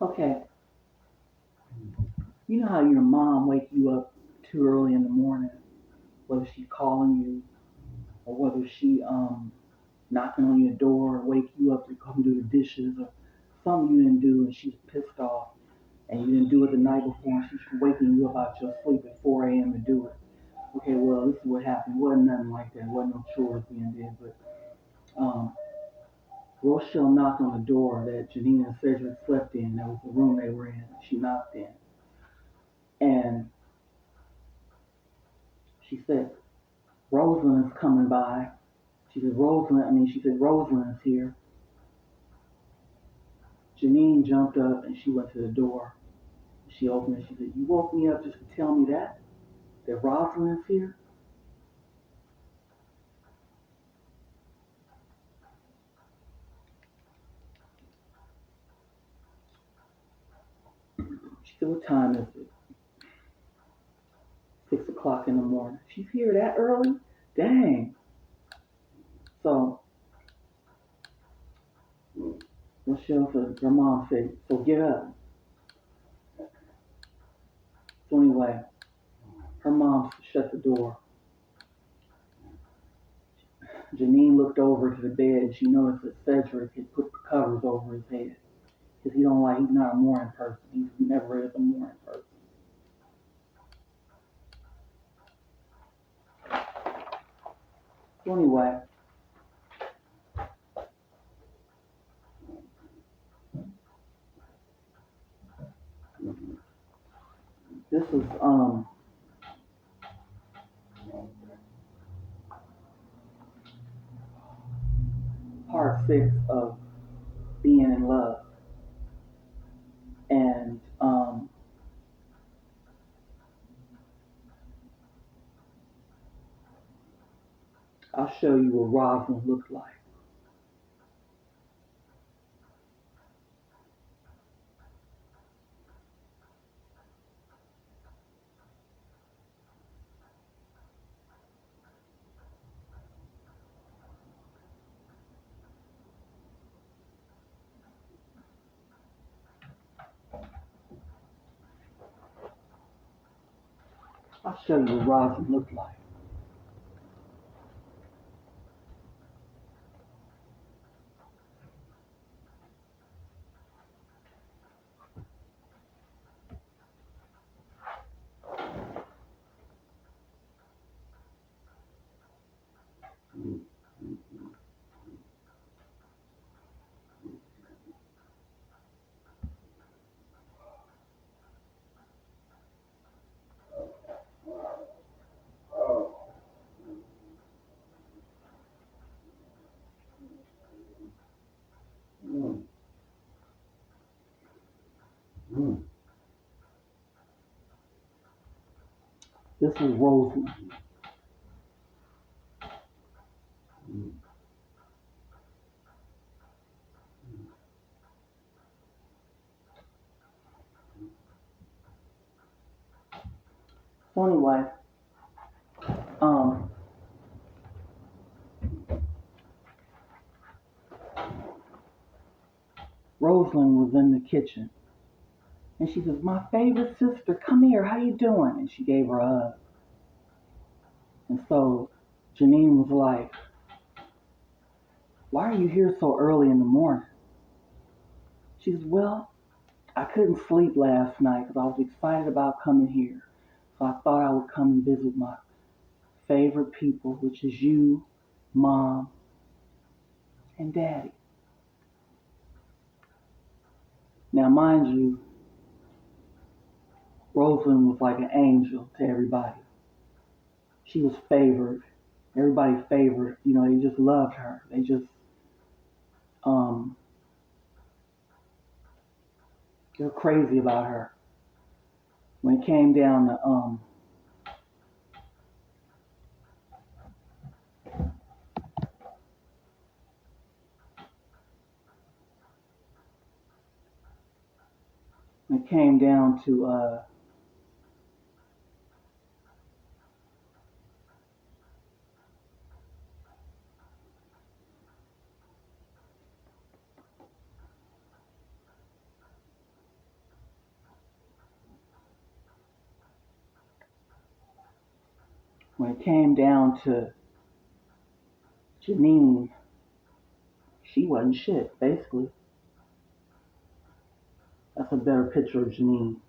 Okay, you know how your mom wake you up too early in the morning, whether she's calling you or whether she knocking on your door or wake you up to come do the dishes or something you didn't do and she's pissed off and you didn't do it the night before and she's waking you up out your sleep at 4 a.m. to do it. Okay, well this is what happened. It wasn't nothing like that. It wasn't no chores being did, but um, Rochelle knocked on the door that Janine and Cedric slept in. That was the room they were in. She knocked in. And she said, Rosalind is coming by. She said, Rosalind is here. Janine jumped up and she went to the door. She opened it. She said, you woke me up just to tell me that Rosalind is here? She said, what time is it? 6 o'clock in the morning. She's here that early? Dang. So Rochelle said, her mom said, so get up. So anyway, her mom shut the door. Janine looked over to the bed and she noticed that Cedric had put the covers over his head. Because he's not a morning person. He's never is a morning person. So anyway, this is part 6 of being in love. And I'll show you what Rosalind looked like. I'll show you what Rosalind looked like. This is Rosalind. So anyway, um, Rosalind was in the kitchen. And she says, my favorite sister, come here, how you doing? And she gave her a hug. And so Janine was like, why are you here so early in the morning? She says, well, I couldn't sleep last night because I was excited about coming here. So I thought I would come and visit my favorite people, which is you, Mom, and Daddy. Now, mind you, Rosalind was like an angel to everybody. She was favored. Everybody favored. They just loved her. Um, they were crazy about her. When it came down to when it came down to when it came down to Janine, she wasn't shit, basically. That's a better picture of Janine.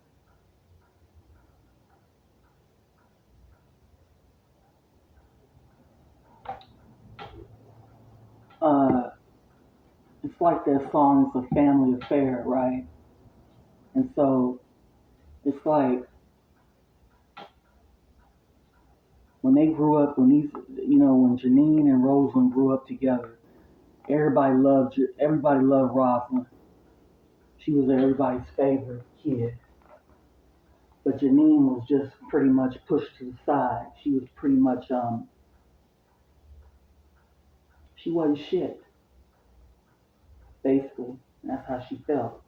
It's like that song, It's a Family Affair, right? And so it's like when they grew up, when Janine and Rosalind grew up together, everybody loved Rosalind. She was everybody's favorite kid. But Janine was just pretty much pushed to the side. She was pretty much she wasn't shit, basically. And that's how she felt.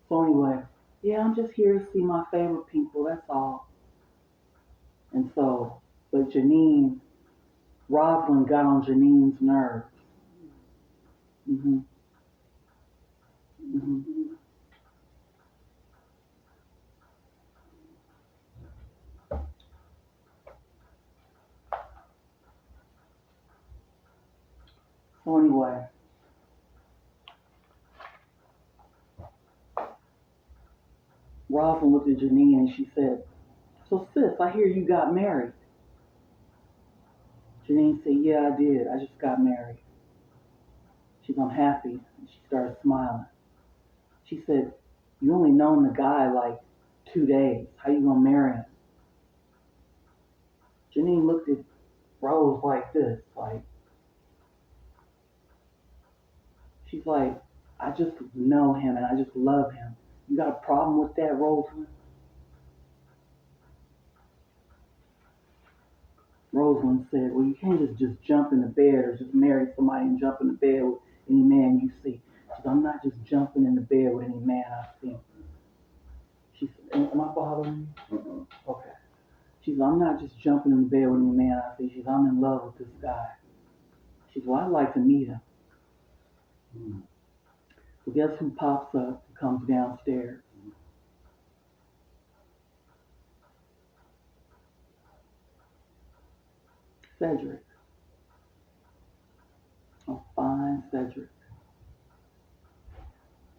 So anyway, yeah, I'm just here to see my favorite people, that's all. And so, but Rosalind got on Janine's nerves. hmm hmm So anyway, Rosalind looked at Janine and she said, "So sis, I hear you got married." Janine said, "Yeah, I did. I just got married." She's unhappy and she started smiling. She said, "You only known the guy like 2 days. How you gonna marry him?" Janine looked at Rose like this, like she's like, "I just know him and I just love him. You got a problem with that, Rosalind?" Rosalind said, "Well, you can't just jump in the bed or just marry somebody and jump in the bed with any man you see." She said, "I'm not just jumping in the bed with any man I see." She said, "Am I bothering you?" Okay. She said, "I'm not just jumping in the bed with any man I see." She said, "I'm in love with this guy." She said, "Well, I'd like to meet him." So guess who pops up and comes downstairs? Cedric. A fine Cedric.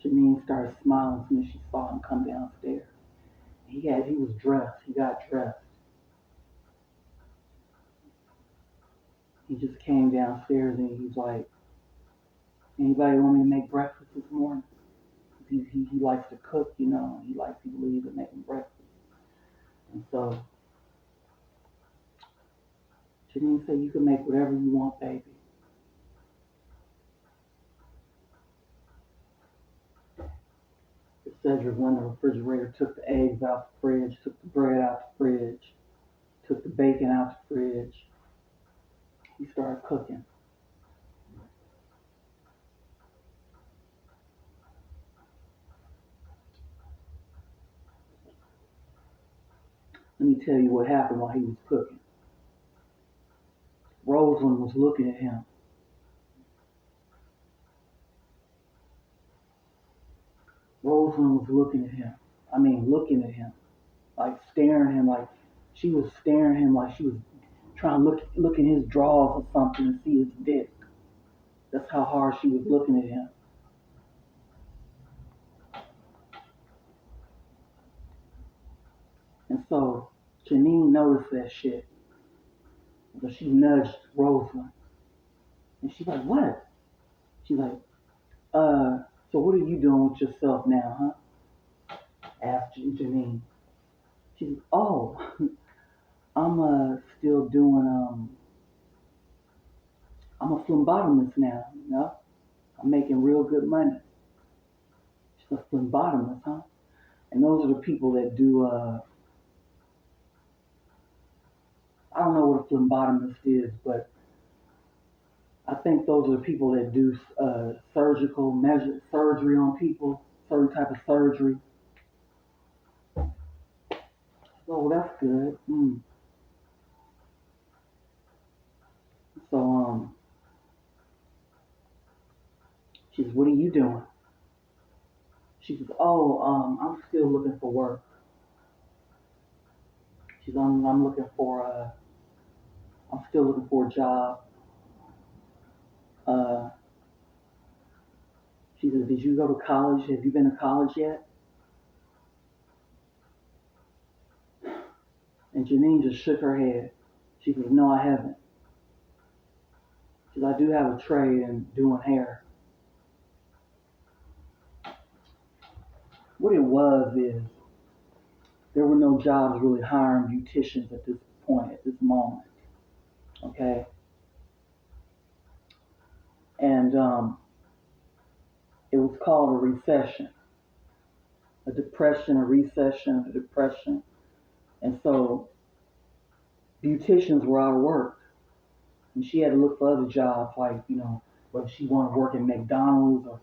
Janine started smiling as soon as she saw him come downstairs. He was dressed. He got dressed. He just came downstairs and he's like, "Anybody want me to make breakfast this morning?" He likes to cook, He likes people to leave and make him breakfast. And so Janine said, "You can make whatever you want, baby." Cedric went in the refrigerator, took the eggs out the fridge, took the bread out the fridge, took the bacon out the fridge. He started cooking. Let me tell you what happened while he was cooking. Rosalind was looking at him. Rosalind was looking at him. I mean, looking at him, like staring at him, like she was staring at him, like she was trying to look in his drawers or something and see his dick. That's how hard she was looking at him. And so Janine noticed that shit. So she nudged Rosalind. And she's like, "What?" She's like, so what are you doing with yourself now, huh?" Asked Janine. She's like, "Oh, I'm still doing I'm a phlebotomist now, I'm making real good money." She's a phlebotomist, huh? And those are the people that do I don't know what a phlebotomist is, but I think those are the people that do surgery on people, certain type of surgery. Oh, that's good. So she says, "What are you doing?" She says, "Oh, I'm still looking for work." She's I'm looking for I'm still looking for a job. Uh, she said, did you go to college? Have you been to college yet? And Janine just shook her head. She said, no, I haven't. She said, I do have a trade in doing hair. What it was is there were no jobs really hiring beauticians at this point, at this moment. Okay? And it was called a recession, a depression, a recession, a depression. And so beauticians were out of work. And she had to look for other jobs, like, whether she wanted to work at McDonald's or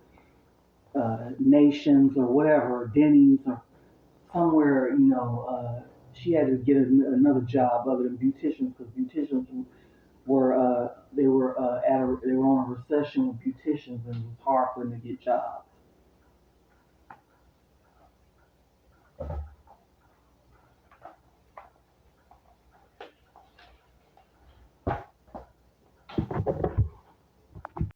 Nations or whatever, Denny's or somewhere, she had to get another job other than beauticians, because beauticians were they were on a recession with beauticians, and it was hard for them to get jobs.